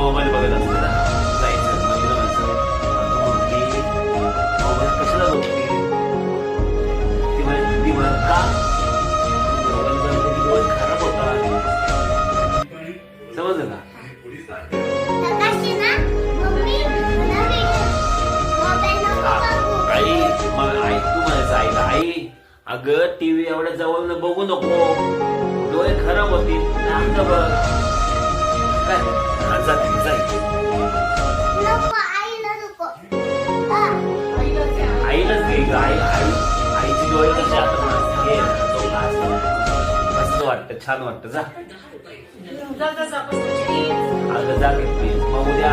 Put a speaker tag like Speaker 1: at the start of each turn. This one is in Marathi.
Speaker 1: मोबाईल बघत असते ना, जायचं मंदिर म्हणायचं, मोबाईल कशाला बघते, ती म्हणत का मोबाईल बघते की डोळे खराब होतात. समजलं का? आई मग आई तू म्हणायचं आईला, आई अगं टीव्ही एवढ्या जवळ बघू नको, डोळे खराब होतील, बघ काय जाते जाईल. आईलाच घे ग, आईची डोळे कशी आता मस्त वाटतं, छान वाटतं. जा अगं जा घेतली मग उद्या